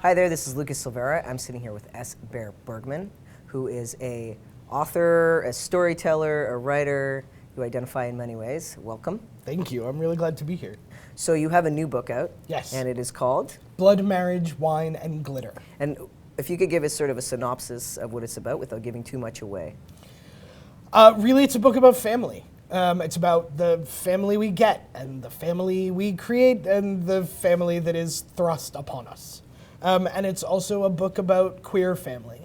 Hi there, this is Lucas Silvera. I'm sitting here with Bergman, who is a author, a storyteller, a writer. You identify in many ways. Welcome. Thank you. I'm really glad to be here. So you have a new book out. Yes. And it is called? Blood, Marriage, Wine, and Glitter. And if you could give us sort of a synopsis of what it's about without giving too much away. Really, it's a book about family. It's about the family we get, and the family we create, and the family that is thrust upon us. And it's also a book about queer family.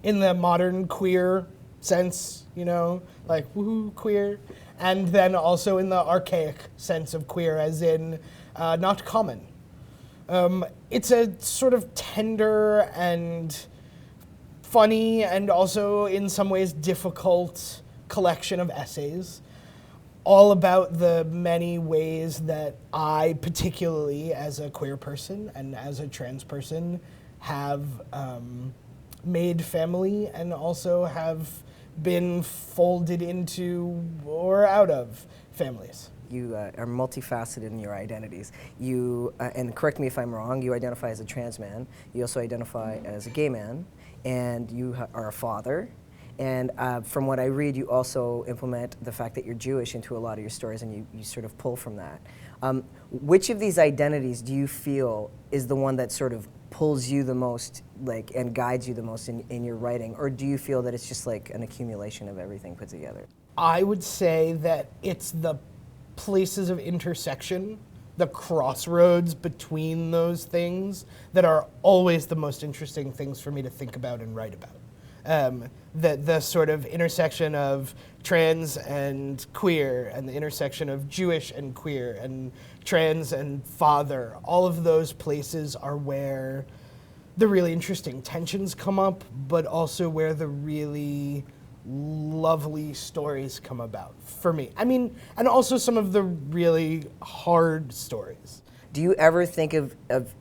In the modern queer sense, you know, like woohoo, queer. And then also in the archaic sense of queer, as in not common. It's a sort of tender and funny and also in some ways difficult collection of essays, all about the many ways that I, particularly as a queer person and as a trans person, have made family and also have been folded into or out of families. You are multifaceted in your identities. You, and correct me if I'm wrong, you identify as a trans man, you also identify as a gay man, and you are a father. And from what I read, you also implement the fact that you're Jewish into a lot of your stories, and you sort of pull from that. Which of these identities do you feel is the one that sort of pulls you the most, like, and guides you the most in your writing? Or do you feel that it's just like an accumulation of everything put together? I would say that it's the places of intersection, the crossroads between those things that are always the most interesting things for me to think about and write about. The sort of intersection of trans and queer, and the intersection of Jewish and queer, and trans and father, all of those places are where the really interesting tensions come up, but also where the really lovely stories come about, for me. I mean, and also some of the really hard stories. Do you ever think of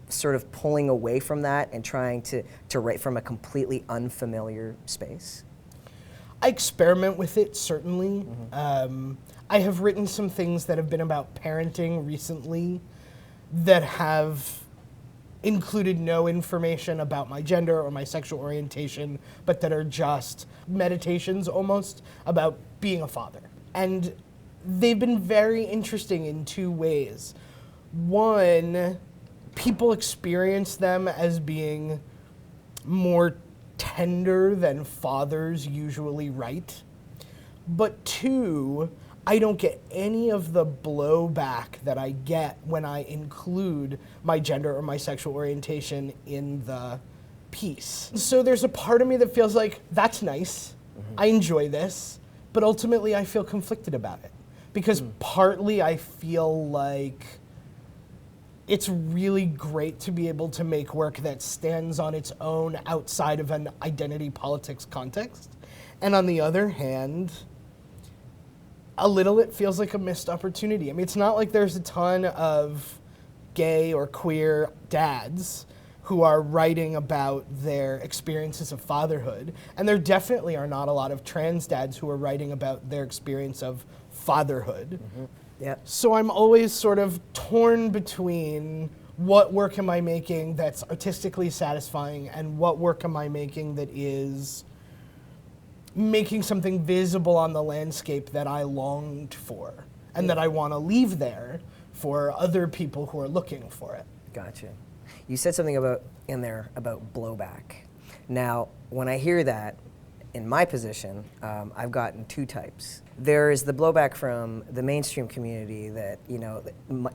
sort of pulling away from that and trying to write from a completely unfamiliar space? I experiment with it, certainly. Mm-hmm. I have written some things that have been about parenting recently that have included no information about my gender or my sexual orientation, but that are just meditations almost about being a father. And they've been very interesting in two ways. One, people experience them as being more tender than fathers usually write. But two, I don't get any of the blowback that I get when I include my gender or my sexual orientation in the piece. So there's a part of me that feels like, that's nice, I enjoy this, but ultimately I feel conflicted about it. Because partly I feel like it's really great to be able to make work that stands on its own outside of an identity politics context. And on the other hand, a little it feels like a missed opportunity. I mean, it's not like there's a ton of gay or queer dads who are writing about their experiences of fatherhood. And there definitely are not a lot of trans dads who are writing about their experience of fatherhood. Mm-hmm. Yeah. So I'm always sort of torn between what work am I making that's artistically satisfying and what work am I making that is making something visible on the landscape that I longed for and that I want to leave there for other people who are looking for it. Gotcha. You said something in there about blowback. Now, when I hear that, in my position, I've gotten two types. There is the blowback from the mainstream community that, you know,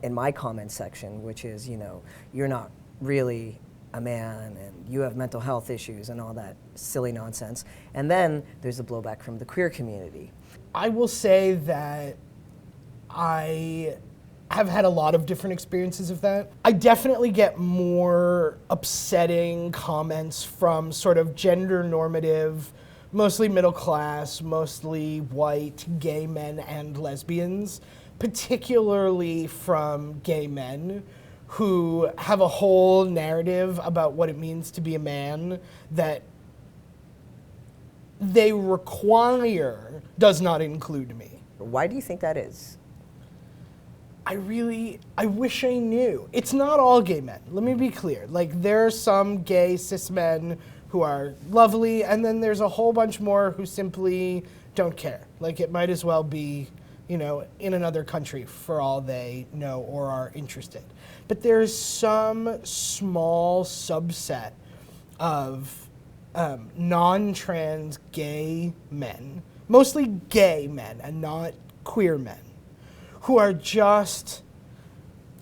in my comment section, which is, you know, you're not really a man and you have mental health issues and all that silly nonsense. And then there's the blowback from the queer community. I will say that I have had a lot of different experiences of that. I definitely get more upsetting comments from sort of gender normative, mostly middle class, mostly white, gay men and lesbians, particularly from gay men who have a whole narrative about what it means to be a man that they require does not include me. Why do you think that is? I wish I knew. It's not all gay men, let me be clear. Like, there are some gay cis men who are lovely, and then there's a whole bunch more who simply don't care. Like, it might as well be, you know, in another country for all they know or are interested. But there's some small subset of non-trans gay men, mostly gay men and not queer men, who are just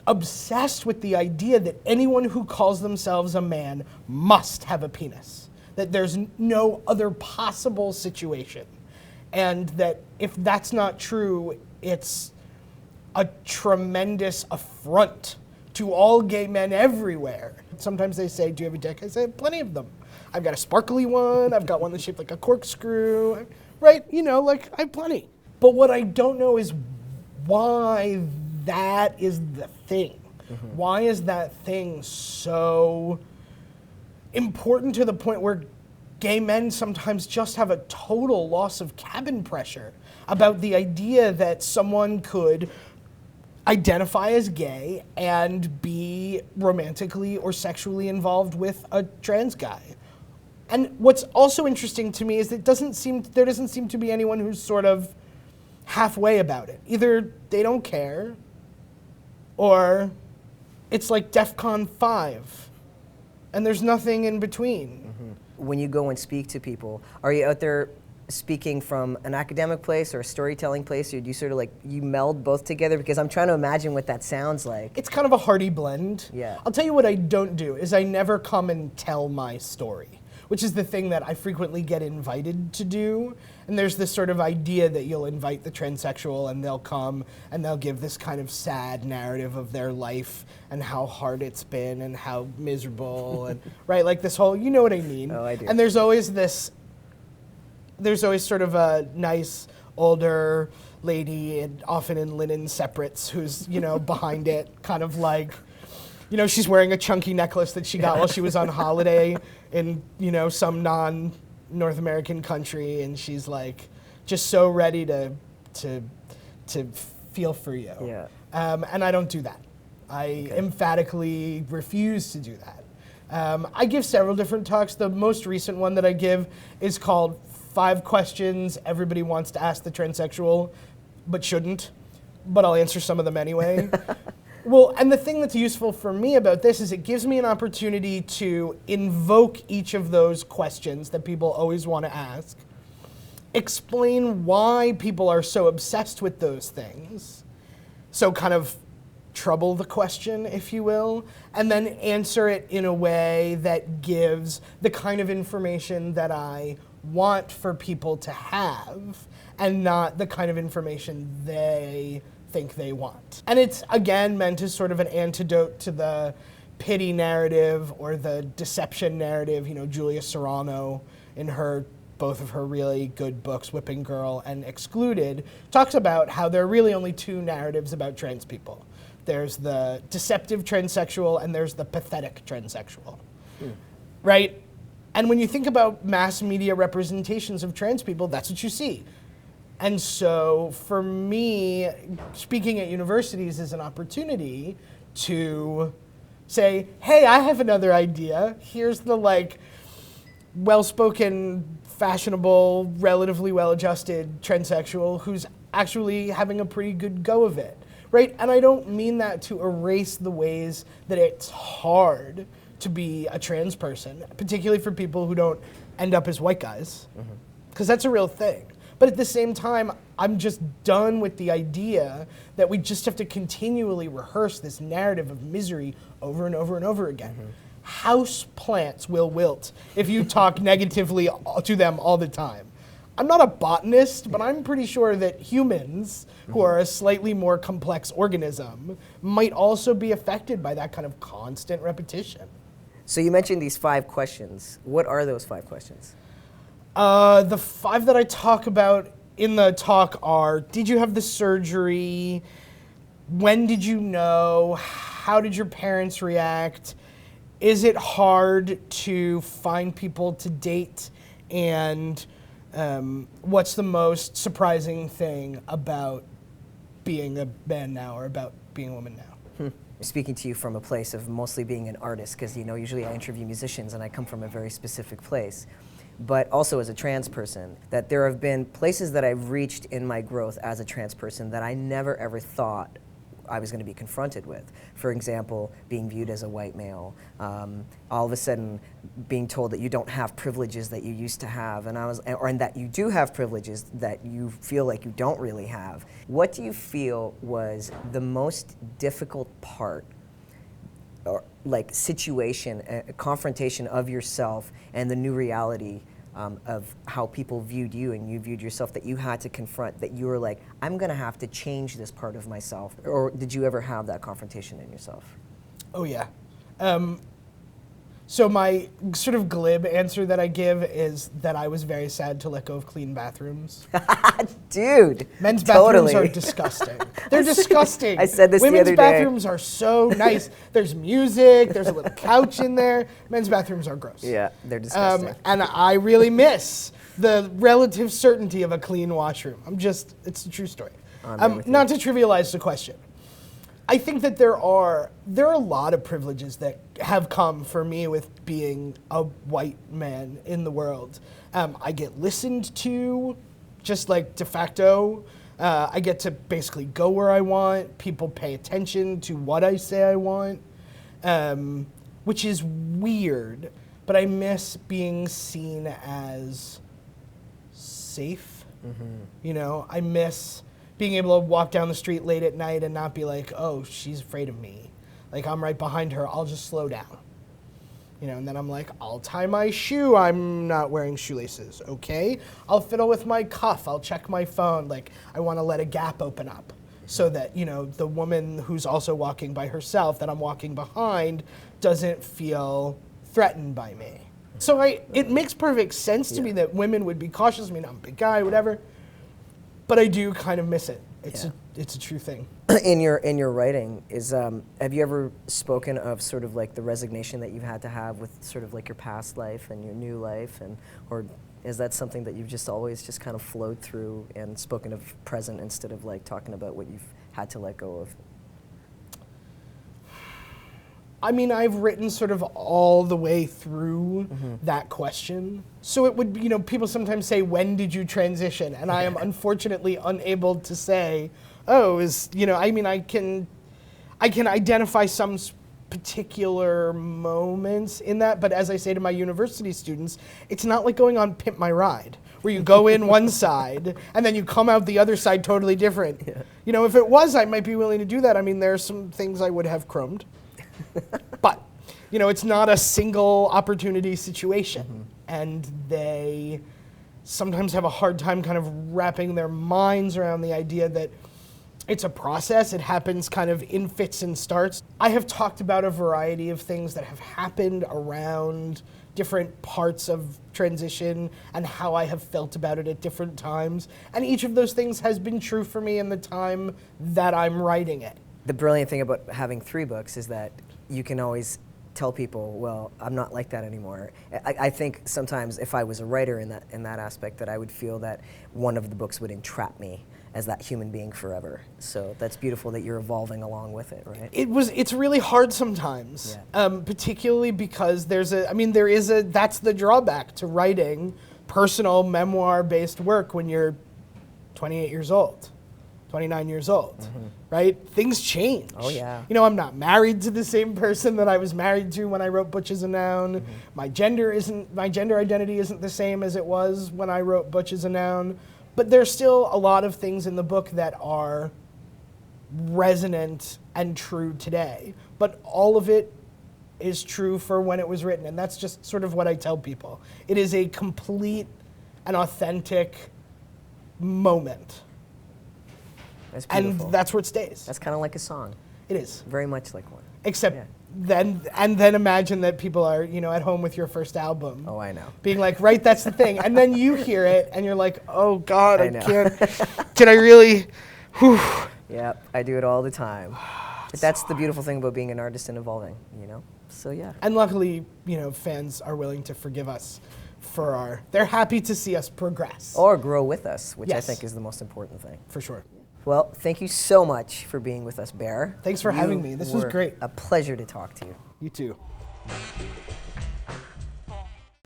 obsessed with the idea that anyone who calls themselves a man must have a penis, that there's no other possible situation, and that if that's not true, it's a tremendous affront to all gay men everywhere. Sometimes they say, do you have a dick? I say, plenty of them. I've got a sparkly one, I've got one that's shaped like a corkscrew, right? You know, like, I have plenty. But what I don't know is why that is the thing. Mm-hmm. Why is that thing so important to the point where gay men sometimes just have a total loss of cabin pressure about the idea that someone could identify as gay and be romantically or sexually involved with a trans guy? And what's also interesting to me is that there doesn't seem to be anyone who's sort of halfway about it. Either they don't care, or it's like DEFCON 5, and there's nothing in between. Mm-hmm. When you go and speak to people, are you out there speaking from an academic place or a storytelling place, or do you sort of like, you meld both together? Because I'm trying to imagine what that sounds like. It's kind of a hearty blend. Yeah. I'll tell you what I don't do, is I never come and tell my story, which is the thing that I frequently get invited to do. And there's this sort of idea that you'll invite the transsexual and they'll come and they'll give this kind of sad narrative of their life and how hard it's been and how miserable and right, like this whole, you know what I mean? Oh, I do. And there's always sort of a nice older lady, and often in linen separates, who's, you know, behind it, kind of like, you know, she's wearing a chunky necklace that she got while she was on holiday in, you know, some non-North American country, and she's like just so ready to feel for you. Yeah. And I don't do that. I emphatically refuse to do that. I give several different talks. The most recent one that I give is called 5 Questions Everybody Wants to Ask the Transsexual, but shouldn't, but I'll answer some of them anyway. Well, and the thing that's useful for me about this is it gives me an opportunity to invoke each of those questions that people always want to ask, explain why people are so obsessed with those things, so kind of trouble the question, if you will, and then answer it in a way that gives the kind of information that I want for people to have, and not the kind of information they think they want. And it's, again, meant as sort of an antidote to the pity narrative or the deception narrative. You know, Julia Serrano, in both of her really good books, Whipping Girl and Excluded, talks about how there are really only 2 narratives about trans people. There's the deceptive transsexual and there's the pathetic transsexual, right? And when you think about mass media representations of trans people, that's what you see. And so for me, speaking at universities is an opportunity to say, hey, I have another idea. Here's the like well-spoken, fashionable, relatively well-adjusted transsexual who's actually having a pretty good go of it, right? And I don't mean that to erase the ways that it's hard to be a trans person, particularly for people who don't end up as white guys, because that's a real thing. But at the same time, I'm just done with the idea that we just have to continually rehearse this narrative of misery over and over and over again. House plants will wilt if you talk negatively to them all the time. I'm not a botanist, but I'm pretty sure that humans, who are a slightly more complex organism, might also be affected by that kind of constant repetition. So you mentioned these 5 questions. What are those 5 questions? The 5 that I talk about in the talk are, did you have the surgery? When did you know? How did your parents react? Is it hard to find people to date? And what's the most surprising thing about being a man now or about being a woman now. Speaking to you from a place of mostly being an artist, because usually I interview musicians and I come from a very specific place, but also as a trans person, that there have been places that I've reached in my growth as a trans person that I never ever thought I was going to be confronted with. For example, being viewed as a white male, all of a sudden being told that you don't have privileges that you used to have, and that you do have privileges that you feel like you don't really have. What do you feel was the most difficult part, or like situation, a confrontation of yourself and the new reality of how people viewed you and you viewed yourself, that you had to confront, that you were like, I'm gonna have to change this part of myself? Or did you ever have that confrontation in yourself? Oh yeah. So my sort of glib answer that I give is that I was very sad to let go of clean bathrooms. Dude, Men's bathrooms totally. are disgusting. They're disgusting. I said this the Women's other day. bathrooms are so nice. There's music, there's a little couch in there. Men's bathrooms are gross. Yeah, they're disgusting. And I really miss the relative certainty of a clean washroom. It's a true story. Not to trivialize the question. I think that there are a lot of privileges that have come for me with being a white man in the world. I get listened to, just like de facto. I get to basically go where I want. People pay attention to what I say I want, which is weird. But I miss being seen as safe. I miss being able to walk down the street late at night and not be like, oh, she's afraid of me. Like, I'm right behind her, I'll just slow down. And then I'm like, I'll tie my shoe, I'm not wearing shoelaces, okay? I'll fiddle with my cuff, I'll check my phone, like, I wanna let a gap open up so that, the woman who's also walking by herself that I'm walking behind doesn't feel threatened by me. So it makes perfect sense to me that women would be cautious. I mean, I'm a big guy, whatever. But I do kind of miss it. It's a true thing. In your writing, have you ever spoken of sort of like the resignation that you've had to have with sort of like your past life and your new life, or is that something that you've just always just kind of flowed through and spoken of present instead of like talking about what you've had to let go of? I mean, I've written sort of all the way through that question. So it would be, people sometimes say, when did you transition? And I am unfortunately unable to say, I can identify some particular moments in that, but as I say to my university students, it's not like going on Pimp My Ride, where you go in one side and then you come out the other side totally different. Yeah. If it was, I might be willing to do that. I mean, there are some things I would have chromed. But, it's not a single opportunity situation. And they sometimes have a hard time kind of wrapping their minds around the idea that it's a process. It happens kind of in fits and starts. I have talked about a variety of things that have happened around different parts of transition and how I have felt about it at different times. And each of those things has been true for me in the time that I'm writing it. The brilliant thing about having 3 books is that you can always tell people, well, I'm not like that anymore. I think sometimes if I was a writer in that aspect, that I would feel that one of the books would entrap me as that human being forever. So that's beautiful that you're evolving along with it, right? It's really hard sometimes, particularly because that's the drawback to writing personal memoir-based work when you're 28 years old. 29 years old, right? Things change. Oh, yeah. I'm not married to the same person that I was married to when I wrote Butch is a Noun. My gender identity isn't the same as it was when I wrote Butch is a Noun. But there's still a lot of things in the book that are resonant and true today. But all of it is true for when it was written. And that's just sort of what I tell people. It is a complete and authentic moment. That's beautiful. And that's where it stays. That's kind of like a song. It is. Very much like one. Except then imagine that people are, at home with your first album. Oh, I know. Being like, right, that's the thing. And then you hear it and you're like, oh God, I know. can't. Did I really? Whew. Yep, I do it all the time. But that's the beautiful thing about being an artist and evolving, So yeah. And luckily, fans are willing to forgive us they're happy to see us progress. Or grow with us, which I Yes. think is the most important thing. For sure. Well, thank you so much for being with us, Bear. Thanks for having me. This was were great. A pleasure to talk to you. You too.